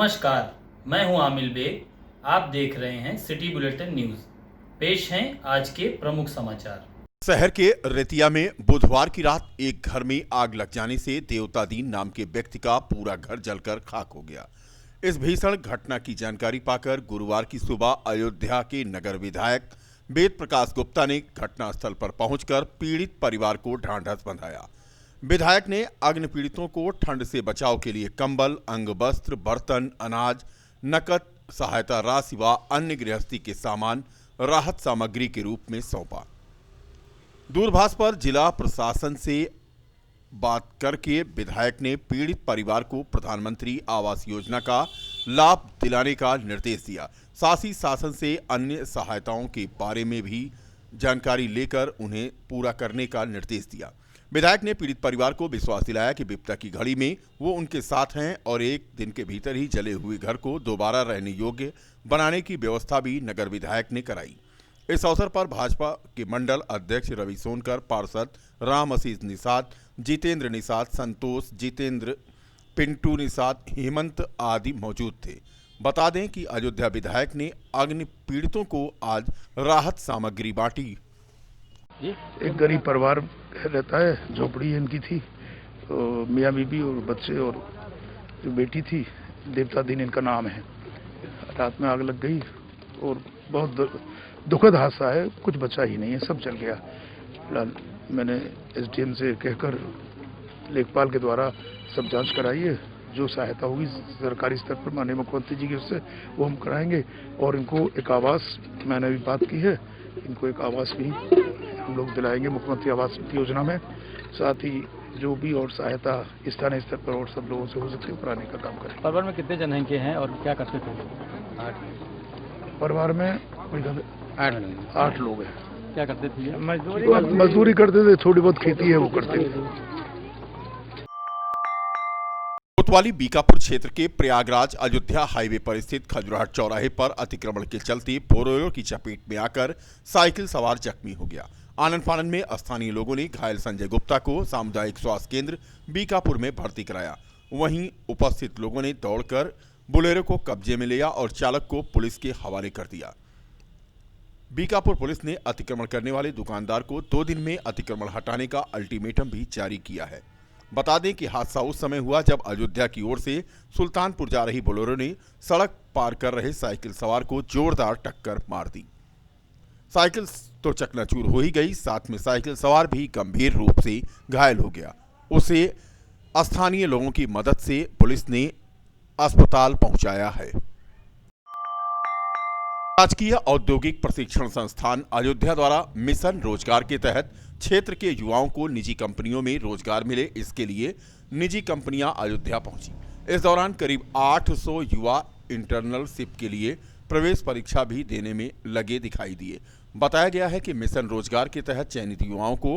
नमस्कार, मैं हूं आमिल बेग। आप देख रहे हैं सिटी बुलेटिन न्यूज। पेश हैं आज के प्रमुख समाचार। शहर के रेतिया में बुधवार की रात एक घर में आग लग जाने से देवतादीन नाम के व्यक्ति का पूरा घर जलकर खाक हो गया। इस भीषण घटना की जानकारी पाकर गुरुवार की सुबह अयोध्या के नगर विधायक वेद प्रकाश गुप्ता ने घटनास्थल पर पहुंचकर पीड़ित परिवार को ढांढस बंधाया। विधायक ने अग्नि पीड़ितों को ठंड से बचाव के लिए कंबल, अंग वस्त्र, बर्तन, अनाज, नकद सहायता राशि व अन्य गृहस्थी के सामान राहत सामग्री के रूप में सौंपा। दूरभाष पर जिला प्रशासन से बात करके विधायक ने पीड़ित परिवार को प्रधानमंत्री आवास योजना का लाभ दिलाने का निर्देश दिया। साथ ही शासन से अन्य सहायताओं के बारे में भी जानकारी लेकर उन्हें पूरा करने का निर्देश दिया। विधायक ने पीड़ित परिवार को विश्वास दिलाया कि विपदा की घड़ी में वो उनके साथ हैं और एक दिन के भीतर ही जले हुए घर को दोबारा रहने योग्य बनाने की व्यवस्था भी नगर विधायक ने कराई। इस अवसर पर भाजपा के मंडल अध्यक्ष रवि सोनकर, पार्षद राम आशीष निषाद, जितेंद्र निषाद, संतोष, जितेंद्र, पिंटू निषाद, हेमंत आदि मौजूद थे। बता दें कि अयोध्या विधायक ने अग्नि पीड़ितों को आज राहत सामग्री बांटी। एक गरीब परिवार रहता है, झोपड़ी इनकी थी, तो मियाँ बीबी और बच्चे और जो बेटी थी, देवता दिन इनका नाम है। रात में आग लग गई और बहुत दुखद हादसा है, कुछ बचा ही नहीं है, सब जल गया। फिलहाल मैंने एसडीएम से कहकर लेखपाल के द्वारा सब जांच कराई है। जो सहायता होगी सरकारी स्तर पर माननीय मुख्यमंत्री जी की ओर से वो हम कराएंगे और इनको एक आवास, मैंने भी बात की है, इनको एक आवास भी हम लोग दिलाएंगे मुख्यमंत्री आवास योजना में। साथ ही जो भी और सहायता स्थानीय स्तर पर और सब लोगों से हो सकती है कराने का काम करेंगे। परिवार में कितने जन हैं हैं और क्या करते थे? 8 परिवार में 8 लोग हैं। क्या करते थे? मजदूरी करते थे, थोड़ी बहुत खेती है वो करते थे। कोतवाली बीकापुर क्षेत्र के प्रयागराज अयोध्या हाईवे पर स्थित खजुराहट चौराहे पर अतिक्रमण के चलते बोलेरो की चपेट में आकर साइकिल सवार जख्मी हो गया। आनन फानन में स्थानीय लोगों ने घायल संजय गुप्ता को सामुदायिक स्वास्थ्य केंद्र बीकापुर में भर्ती कराया। वहीं उपस्थित लोगों ने दौड़कर बोलेरो को कब्जे में लिया और चालक को पुलिस के हवाले कर दिया। बीकापुर पुलिस ने अतिक्रमण करने वाले दुकानदार को 2 दिन में अतिक्रमण हटाने का अल्टीमेटम भी जारी किया है। बता दें कि हादसा उस समय हुआ जब अयोध्या की ओर से सुल्तानपुर जा रही बोलेरो ने सड़क पार कर रहे साइकिल सवार को जोरदार टक्कर मार दी। साइकिल तो चकनाचूर हो ही गई, साथ में साइकिल सवार भी गंभीर रूप से घायल हो गया। उसे स्थानीय लोगों की मदद से पुलिस ने अस्पताल पहुंचाया है। राजकीय औद्योगिक प्रशिक्षण संस्थान अयोध्या द्वारा मिशन रोजगार के तहत क्षेत्र के युवाओं को निजी कंपनियों में रोजगार मिले, इसके लिए निजी कंपनियां अयोध्या पहुंची। इस दौरान करीब 800 युवा इंटर्नशिप के लिए प्रवेश परीक्षा भी देने में लगे दिखाई दिए। बताया गया है कि मिशन रोजगार के तहत चयनित युवाओं को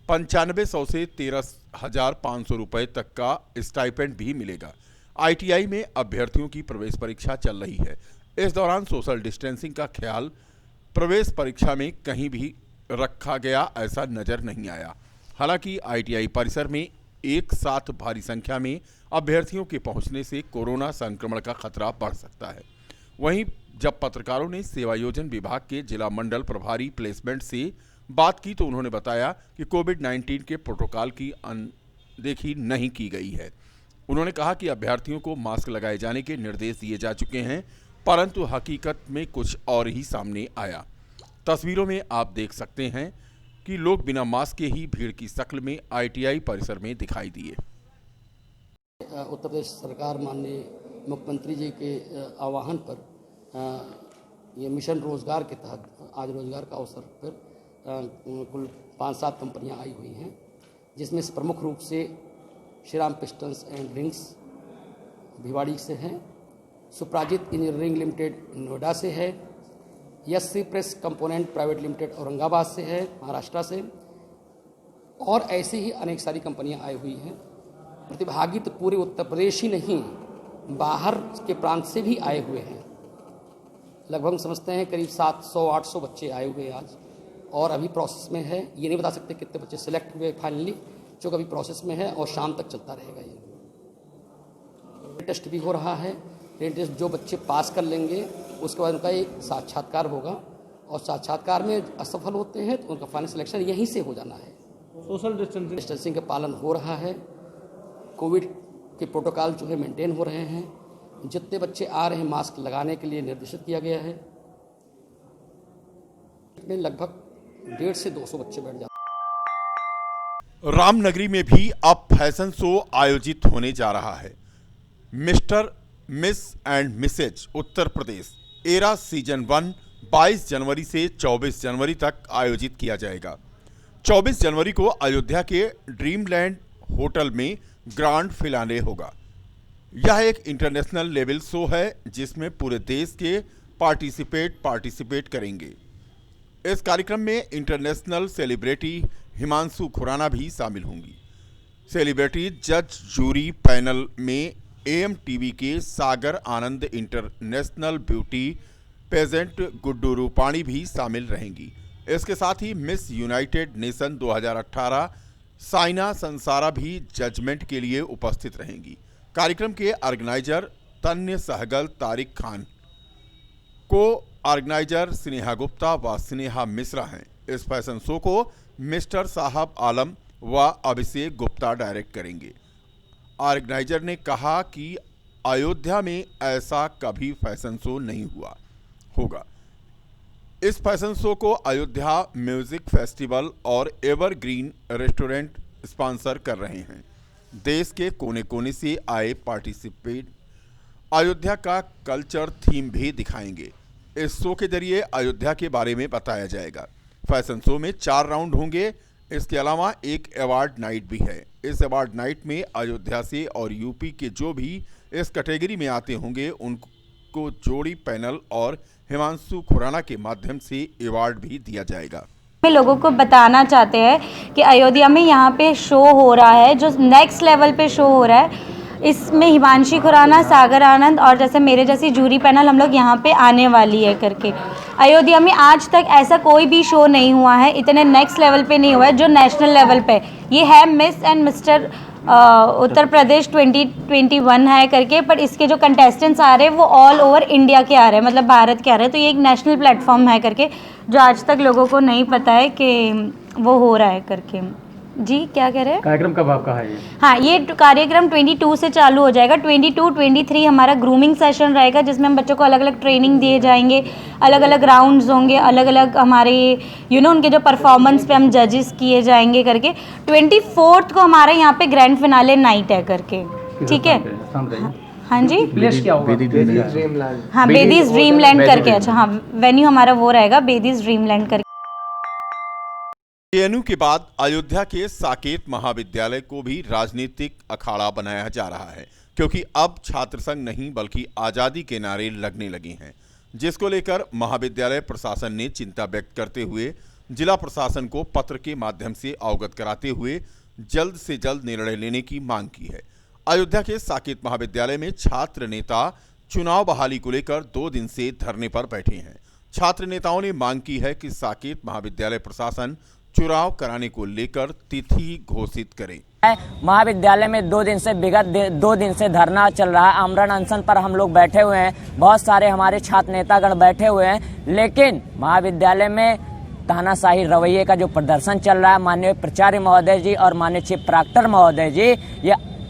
9500 से 13,500 रुपए तक का स्टाइपेंड भी मिलेगा। ITI में अभ्यर्थियों की प्रवेश परीक्षा चल रही है। इस दौरान सोशल डिस्टेंसिंग का ख्याल प्रवेश परीक्षा में कहीं भी रखा गया ऐसा नजर नहीं आया। हालांकि ITI परिसर में एक साथ भारी संख्या में अभ्यर्थियों के पहुंचने से कोरोना संक्रमण का खतरा बढ़ सकता है। वहीं जब पत्रकारों ने सेवायोजन विभाग के जिला मंडल प्रभारी प्लेसमेंट से बात की तो उन्होंने बताया कि कोविड-19 के प्रोटोकॉल की अनदेखी नहीं की गई है। उन्होंने कहा कि अभ्यर्थियों को मास्क लगाए जाने के निर्देश दिए जा चुके हैं, परंतु हकीकत में कुछ और ही सामने आया। तस्वीरों में आप देख सकते हैं कि लोग बिना मास्क के ही भीड़ की शक्ल में ITI परिसर में दिखाई दिए। उत्तर प्रदेश सरकार माननीय मुख्यमंत्री जी के आह्वान पर ये मिशन रोजगार के तहत आज रोजगार का अवसर पर कुल 5-7 कंपनियां आई हुई हैं, जिसमें से प्रमुख रूप से Shriram pistons and rings Bhiwadi से हैं, सुप्राजित इंजीनियरिंग लिमिटेड नोएडा से है, SC press component private limited Aurangabad से है, महाराष्ट्र से, और ऐसे ही अनेक सारी कंपनियां आई हुई हैं। प्रतिभागी तो पूरे उत्तर प्रदेश ही नहीं, बाहर के प्रांत से भी आए हुए हैं। लगभग हम समझते हैं करीब 700-800 बच्चे आए हुए हैं आज, और अभी प्रोसेस में है। ये नहीं बता सकते कितने बच्चे सिलेक्ट हुए फाइनली, जो अभी प्रोसेस में है और शाम तक चलता रहेगा। ये टेस्ट भी हो रहा है ट्रेन टेस्ट जो बच्चे पास कर लेंगे उसके बाद उनका एक साक्षात्कार होगा और साक्षात्कार में असफल होते हैं तो उनका फाइनल सिलेक्शन यहीं से हो जाना है। सोशल डिस्टेंसिंग का पालन हो रहा है, कोविड के प्रोटोकॉल जो है मेंटेन हो रहे हैं, जितने बच्चे आ रहे हैं मास्क लगाने के लिए निर्देशित किया गया है। में लगभग 150 से 200 बच्चे बैठ जाते हैं। रामनगरी में भी अब फैशन शो आयोजित होने जा रहा है। Mister miss and mrs Uttar Pradesh era season 1 22 जनवरी से 24 जनवरी तक आयोजित किया जाएगा। 24 जनवरी को अयोध्या के ड्रीमलैंड होटल में ग्रांड फिनाले होगा। यह एक इंटरनेशनल लेवल शो है जिसमें पूरे देश के पार्टिसिपेट करेंगे। इस कार्यक्रम में इंटरनेशनल सेलिब्रिटी हिमांशु खुराना भी शामिल होंगी। सेलिब्रिटी जज जूरी पैनल में AMTV के Sagar Anand, international beauty pageant Guddu Rupani भी शामिल रहेंगी। इसके साथ ही Miss United Nation 2018 Saina Sansara भी जजमेंट के लिए उपस्थित रहेंगी। कार्यक्रम के ऑर्गेनाइजर तन्य सहगल, तारिक खान, को ऑर्गेनाइजर स्नेहा गुप्ता व स्नेहा मिश्रा हैं। इस फैशन शो को मिस्टर साहब आलम व अभिषेक गुप्ता डायरेक्ट करेंगे। ऑर्गेनाइजर ने कहा कि अयोध्या में ऐसा कभी फैशन शो नहीं हुआ होगा। इस फैशन शो को अयोध्या म्यूजिक फेस्टिवल और एवरग्रीन रेस्टोरेंट स्पॉन्सर कर रहे हैं। देश के कोने कोने से आए पार्टिसिपेंट अयोध्या का कल्चर थीम भी दिखाएंगे। इस शो के जरिए अयोध्या के बारे में बताया जाएगा। फैशन शो में 4 राउंड होंगे। इसके अलावा एक अवार्ड नाइट भी है। इस अवार्ड नाइट में अयोध्या से और यूपी के जो भी इस कैटेगरी में आते होंगे उनको जोड़ी पैनल और हिमांशु खुराना के माध्यम से अवार्ड भी दिया जाएगा। लोगों को बताना चाहते हैं कि अयोध्या में यहाँ पे शो हो रहा है, जो नेक्स्ट लेवल पे शो हो रहा है। इसमें हिमांशी खुराना, सागर आनंद और जैसे मेरे जैसी जूरी पैनल हम लोग यहाँ पे आने वाली है करके। अयोध्या में आज तक ऐसा कोई भी शो नहीं हुआ है, इतने नेक्स्ट लेवल पे नहीं हुआ है जो नेशनल लेवल पे। ये है miss and mister Uttar Pradesh 2021 है करके, पर इसके जो कंटेस्टेंट्स आ रहे हैं वो ऑल ओवर इंडिया के आ रहे हैं, मतलब भारत के आ रहे हैं। तो ये एक नेशनल प्लेटफॉर्म है करके, जो आज तक लोगों को नहीं पता है कि वो हो रहा है करके। जी क्या कह रहे हैं? कार्यक्रम कब आपका है ये? हाँ, ये कार्यक्रम 22 से चालू हो जाएगा। 22-23 हमारा ग्रूमिंग सेशन रहेगा, जिसमें हम बच्चों को अलग अलग ट्रेनिंग दिए जाएंगे, अलग अलग राउंड्स होंगे, अलग अलग हमारे उनके जो परफॉर्मेंस पे हम जजेस किए जाएंगे करके। 24 को हमारे यहाँ पे ग्रैंड फिनाले नाइट है करके, ठीक है? हाँ जी, प्लेस क्या होगा? हाँ, बेदीज ड्रीमलैंड करके। अच्छा हाँ, वेन्यू हमारा वो रहेगा बेदीज ड्रीमलैंड करके। ANU के बाद अयोध्या के साकेत महाविद्यालय को भी राजनीतिक अखाड़ा बनाया जा रहा है, क्योंकि अब छात्र संघ नहीं बल्कि आज़ादी के नारे लगने लगे हैं, जिसको लेकर महाविद्यालय प्रशासन ने चिंता व्यक्त करते हुए जिला प्रशासन को पत्र के माध्यम से अवगत कराते हुए जल्द से जल्द निर्णय लेने की मांग की है। अयोध्या के साकेत महाविद्यालय में छात्र नेता चुनाव बहाली को लेकर 2 दिन से धरने पर बैठे हैं। छात्र नेताओं ने मांग की है कि साकेत महाविद्यालय प्रशासन चुनाव कराने को लेकर तिथि घोषित करे। महाविद्यालय में 2 दिन से विगत 2 दिन से धरना चल रहा है। आमरण अनशन पर हम लोग बैठे हुए हैं, बहुत सारे हमारे छात्र नेतागण बैठे हुए हैं, लेकिन महाविद्यालय में तानाशाही रवैये का जो प्रदर्शन चल रहा है, माननीय प्राचार्य महोदय जी और माननीय चीफ प्राक्टर महोदय जी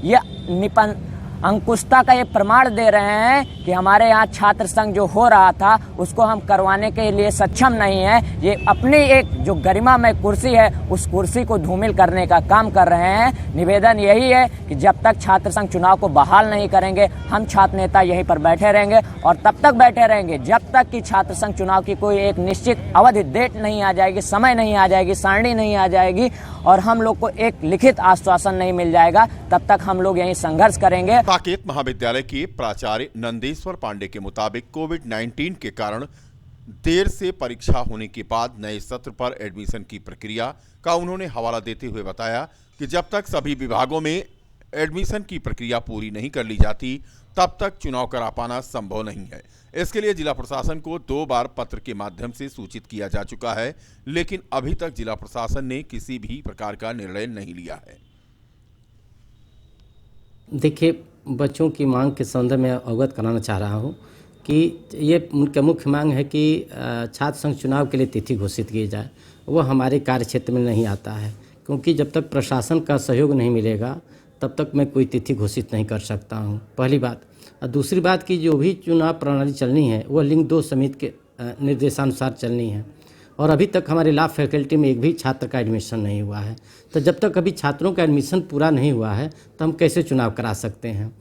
ये अंकुशता का ये प्रमाण दे रहे हैं कि हमारे यहाँ छात्र संघ जो हो रहा था उसको हम करवाने के लिए सक्षम नहीं है। ये अपनी एक जो गरिमामय कुर्सी है उस कुर्सी को धूमिल करने का काम कर रहे हैं। निवेदन यही है कि जब तक छात्र संघ चुनाव को बहाल नहीं करेंगे, हम छात्र नेता यहीं पर बैठे रहेंगे और तब तक बैठे रहेंगे जब तक कि छात्र संघ चुनाव की कोई एक निश्चित अवधि डेट नहीं आ जाएगी, समय नहीं आ जाएगी, सारणी नहीं आ जाएगी और हम लोग को एक लिखित आश्वासन नहीं मिल जाएगा, तब तक हम लोग यहीं संघर्ष करेंगे। साकेत महाविद्यालय के प्राचार्य नंदेश्वर पांडे के मुताबिक कोविड-19 के कारण देर से परीक्षा होने के बाद नए सत्र पर एडमिशन की प्रक्रिया का उन्होंने हवाला देते हुए बताया कि जब तक सभी विभागों में एडमिशन की प्रक्रिया पूरी नहीं कर ली जाती तब तक चुनाव करा पाना संभव नहीं है। इसके लिए जिला प्रशासन को 2 बार पत्र के माध्यम से सूचित किया जा चुका है, लेकिन अभी तक जिला प्रशासन ने किसी भी प्रकार का निर्णय नहीं लिया है। देखिए, बच्चों की मांग के संदर्भ में अवगत कराना चाह रहा हूँ कि ये उनका मुख्य मांग है कि छात्र संघ चुनाव के लिए तिथि घोषित की जाए। वो हमारे कार्य क्षेत्र में नहीं आता है, क्योंकि जब तक प्रशासन का सहयोग नहीं मिलेगा तब तक मैं कोई तिथि घोषित नहीं कर सकता हूँ, पहली बात। और दूसरी बात कि जो भी चुनाव प्रणाली चलनी है वो लिंग 2 समिति के निर्देशानुसार चलनी है, और अभी तक हमारे लॉ फैकल्टी में एक भी छात्र का एडमिशन नहीं हुआ है। तो जब तक अभी छात्रों का एडमिशन पूरा नहीं हुआ है तो हम कैसे चुनाव करा सकते हैं।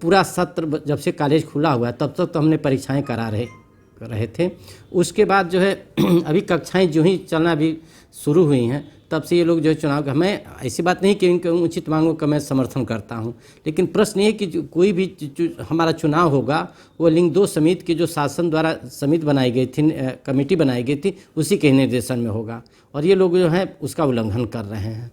पूरा सत्र जब से कॉलेज खुला हुआ है तब तक तो हमने परीक्षाएं करा रहे थे। उसके बाद जो है अभी कक्षाएं जो ही चलना अभी शुरू हुई हैं तब से ये लोग जो है चुनाव का, मैं ऐसी बात नहीं कि इनके उचित मांगों का मैं समर्थन करता हूं, लेकिन प्रश्न ये कि कोई भी हमारा चुनाव होगा वो लिंग 2 समिति की जो शासन द्वारा समिति बनाई गई थी, कमेटी बनाई गई थी, उसी के निर्देशन में होगा, और ये लोग जो है उसका उल्लंघन कर रहे हैं।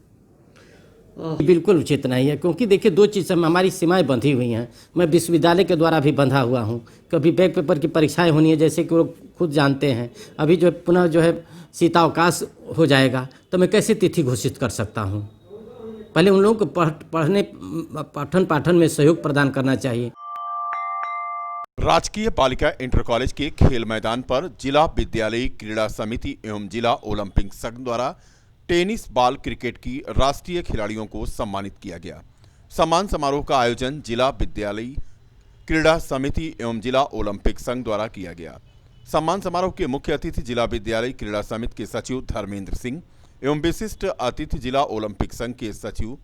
बिल्कुल उचित नहीं है, क्योंकि देखिए 2 चीज़ में हमारी सीमाएं बंधी हुई हैं। मैं विश्वविद्यालय के द्वारा भी बंधा हुआ हूं, कभी बैक पेपर की परीक्षाएं होनी है, जैसे कि वो खुद जानते हैं। अभी जो पुनः जो है शीतावकाश हो जाएगा तो मैं कैसे तिथि घोषित कर सकता हूं। पहले उन लोगों को पठन पाठन में सहयोग प्रदान करना चाहिए। राजकीय बालिका इंटर कॉलेज के खेल मैदान पर जिला विद्यालय क्रीड़ा समिति एवं जिला ओलंपिक संघ द्वारा टेनिस बॉल क्रिकेट की राष्ट्रीय खिलाड़ियों को सम्मानित किया गया। सम्मान समारोह का आयोजन जिला विद्यालय क्रीड़ा समिति एवं जिला ओलंपिक संघ द्वारा किया गया। सम्मान समारोह के मुख्य अतिथि जिला विद्यालय क्रीड़ा समिति के सचिव धर्मेंद्र सिंह एवं विशिष्ट अतिथि जिला ओलंपिक संघ के सचिव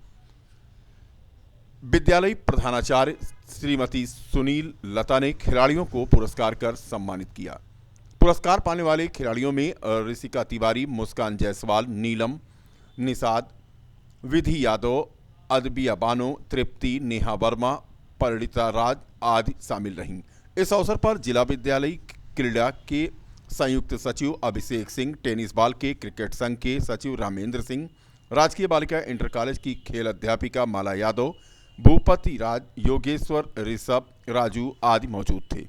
विद्यालय प्रधानाचार्य श्रीमती सुनील लता ने खिलाड़ियों को पुरस्कार कर सम्मानित किया। पुरस्कार पाने वाले खिलाड़ियों में ऋषिका तिवारी, मुस्कान जायसवाल, नीलम निषाद, विधि यादव, अदबिया बानो, तृप्ति, नेहा वर्मा, परिणीता राज आदि शामिल रहीं। इस अवसर पर जिला विद्यालय क्रीड़ा के संयुक्त सचिव अभिषेक सिंह, टेनिस बॉल के क्रिकेट संघ के सचिव रामेंद्र सिंह, राजकीय बालिका इंटर कॉलेज की खेल अध्यापिका माला यादव, भूपति राज, योगेश्वर, ऋषभ, राजू आदि मौजूद थे।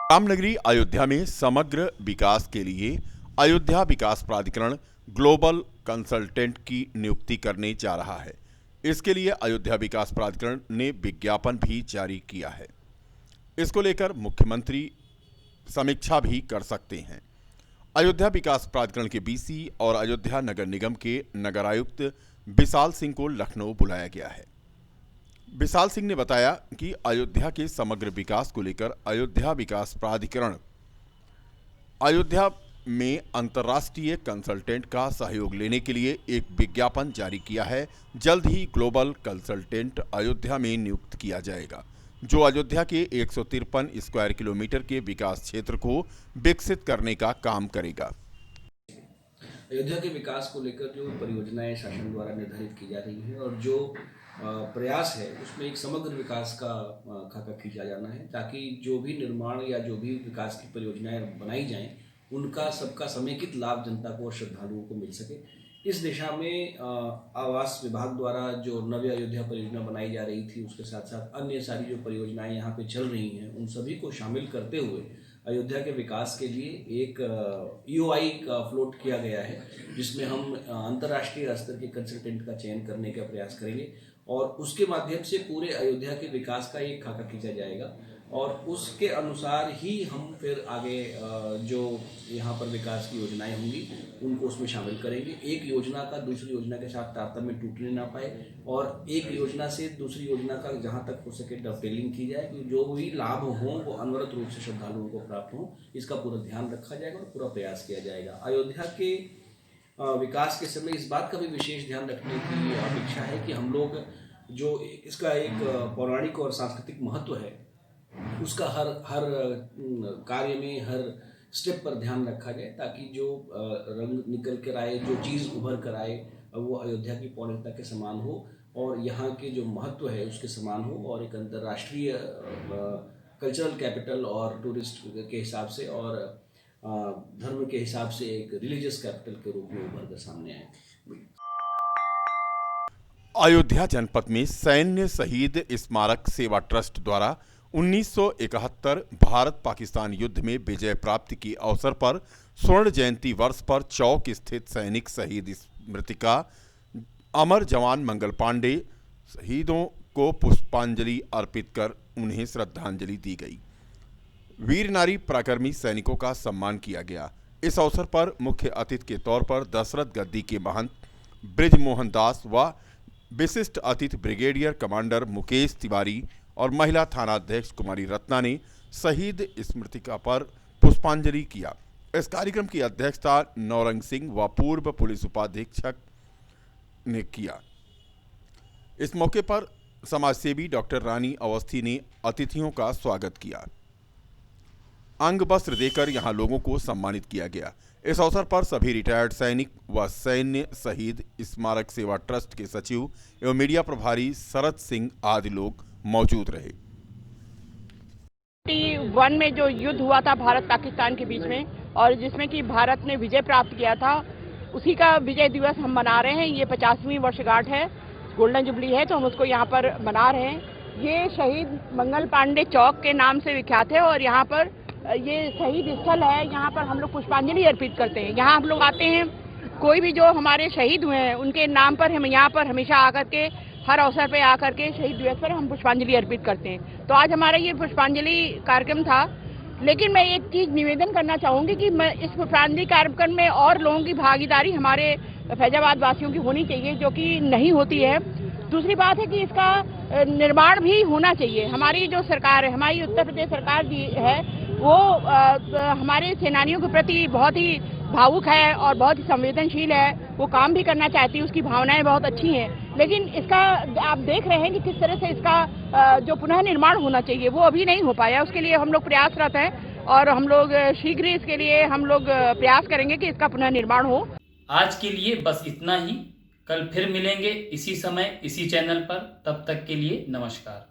रामनगरी अयोध्या में समग्र विकास के लिए अयोध्या विकास प्राधिकरण ग्लोबल कंसल्टेंट की नियुक्ति करने जा रहा है। इसके लिए अयोध्या विकास प्राधिकरण ने विज्ञापन भी जारी किया है। इसको लेकर मुख्यमंत्री समीक्षा भी कर सकते हैं। अयोध्या विकास प्राधिकरण के बीसी और अयोध्या नगर निगम के नगर आयुक्त विशाल सिंह को लखनऊ बुलाया गया है। विशाल सिंह ने बताया कि अयोध्या के समग्र विकास को लेकर अयोध्या विकास प्राधिकरण अयोध्या में अंतर्राष्ट्रीय कंसल्टेंट का सहयोग लेने के लिए एक विज्ञापन जारी किया है। जल्द ही ग्लोबल कंसल्टेंट अयोध्या में नियुक्त किया जाएगा, जो अयोध्या के 153 स्क्वायर किलोमीटर के विकास क्षेत्र को विकसित करने का काम करेगा। अयोध्या के विकास को लेकर जो परियोजनाएं शासन द्वारा निर्धारित की जा रही हैं और जो प्रयास है उसमें एक समग्र विकास का खाका खींचा जाना है, ताकि जो भी निर्माण या जो भी विकास की परियोजनाएं बनाई जाएं उनका सबका समेकित लाभ जनता को और श्रद्धालुओं को मिल सके। इस दिशा में आवास विभाग द्वारा जो नव्य अयोध्या परियोजना बनाई जा रही थी, उसके साथ साथ अन्य सारी जो परियोजनाएं यहाँ पे चल रही हैं उन सभी को शामिल करते हुए अयोध्या के विकास के लिए एक EOI का फ्लोट किया गया है, जिसमें हम अंतर्राष्ट्रीय स्तर के कंसल्टेंट का चयन करने का प्रयास करेंगे और उसके माध्यम से पूरे अयोध्या के विकास का एक खाका खींचा जाएगा और उसके अनुसार ही हम फिर आगे जो यहाँ पर विकास की योजनाएं होंगी उनको उसमें शामिल करेंगे। एक योजना का दूसरी योजना के साथ तारतम्य टूटने ना पाए और एक योजना से दूसरी योजना का जहाँ तक हो सके डबटेलिंग की जाए कि जो भी लाभ हों वो अनवरत रूप से श्रद्धालुओं को प्राप्त हों, इसका पूरा ध्यान रखा जाएगा और पूरा प्रयास किया जाएगा। अयोध्या के विकास के समय इस बात का भी विशेष ध्यान रखने की अपेक्षा है कि हम लोग जो इसका एक पौराणिक और सांस्कृतिक महत्व है उसका हर कार्य में हर स्टेप पर ध्यान रखा जाए, ताकि जो रंग निकल कर आए, जो चीज़ उभर कर आए वो अयोध्या की पौराणिकता के समान हो और यहाँ के जो महत्व है उसके समान हो और एक अंतर्राष्ट्रीय कल्चरल कैपिटल और टूरिस्ट के हिसाब से और धर्म के हिसाब से एक रिलीजियस कैपिटल के रूप में उभर कर सामने आए। अयोध्या जनपद में सैन्य शहीद स्मारक सेवा ट्रस्ट द्वारा 1971 भारत पाकिस्तान युद्ध में विजय प्राप्ति के अवसर पर स्वर्ण जयंती वर्ष पर चौक स्थित सैनिक शहीद स्मृतिका अमर जवान मंगल पांडे शहीदों को पुष्पांजलि अर्पित कर उन्हें श्रद्धांजलि दी गई। वीर नारी पराक्रमी सैनिकों का सम्मान किया गया। इस अवसर पर मुख्य अतिथि के तौर पर दशरथ गद्दी के महंत ब्रिजमोहन दास व विशिष्ट अतिथि ब्रिगेडियर कमांडर मुकेश तिवारी और महिला थानाध्यक्ष कुमारी रत्ना ने शहीद स्मृतिका पर पुष्पांजलि किया। इस कार्यक्रम की अध्यक्षता नौरंग सिंह व पूर्व पुलिस उपाधीक्षक ने किया। इस मौके पर समाजसेवी डॉक्टर रानी अवस्थी ने अतिथियों का स्वागत किया। अंग वस्त्र देकर यहां लोगों को सम्मानित किया गया। इस अवसर पर सभी रिटायर्ड सैनिक व सैन्य शहीद स्मारक सेवा ट्रस्ट के सचिव एवं मीडिया प्रभारी शरद सिंह आदि लोग मौजूद रहे। 1991 में जो युद्ध हुआ था भारत पाकिस्तान के बीच में और जिसमें कि भारत ने विजय प्राप्त किया था, उसी का विजय दिवस हम मना रहे हैं। ये 50वीं वर्षगांठ है, गोल्डन जुबली है, तो हम उसको यहाँ पर मना रहे हैं। ये शहीद मंगल पांडे चौक के नाम से विख्यात है और यहाँ पर ये शहीद स्थल है। यहाँ पर हम लोग पुष्पांजलि अर्पित करते हैं। यहाँ हम लोग आते हैं, कोई भी जो हमारे शहीद हुए हैं उनके नाम पर हम यहाँ पर हमेशा आकर के हर अवसर पे आकर के शहीद दिवस पर हम पुष्पांजलि अर्पित करते हैं। तो आज हमारा ये पुष्पांजलि कार्यक्रम था, लेकिन मैं एक चीज़ निवेदन करना चाहूँगी कि मैं इस पुष्पांजलि कार्यक्रम में और लोगों की भागीदारी हमारे फैजाबाद वासियों की होनी चाहिए, जो कि नहीं होती है। दूसरी बात है कि इसका निर्माण भी होना चाहिए। हमारी जो सरकार है, हमारी उत्तर प्रदेश सरकार जी है, वो हमारे सेनानियों के प्रति बहुत ही भावुक है और बहुत ही संवेदनशील है। वो काम भी करना चाहती है, उसकी भावनाएं बहुत अच्छी हैं, लेकिन इसका आप देख रहे हैं कि किस तरह से इसका जो पुनः निर्माण होना चाहिए वो अभी नहीं हो पाया। उसके लिए हम लोग प्रयासरत हैं और हम लोग शीघ्र इसके लिए हम लोग प्रयास करेंगे कि इसका पुनः निर्माण हो। आज के लिए बस इतना ही। कल फिर मिलेंगे इसी समय इसी चैनल पर। तब तक के लिए नमस्कार।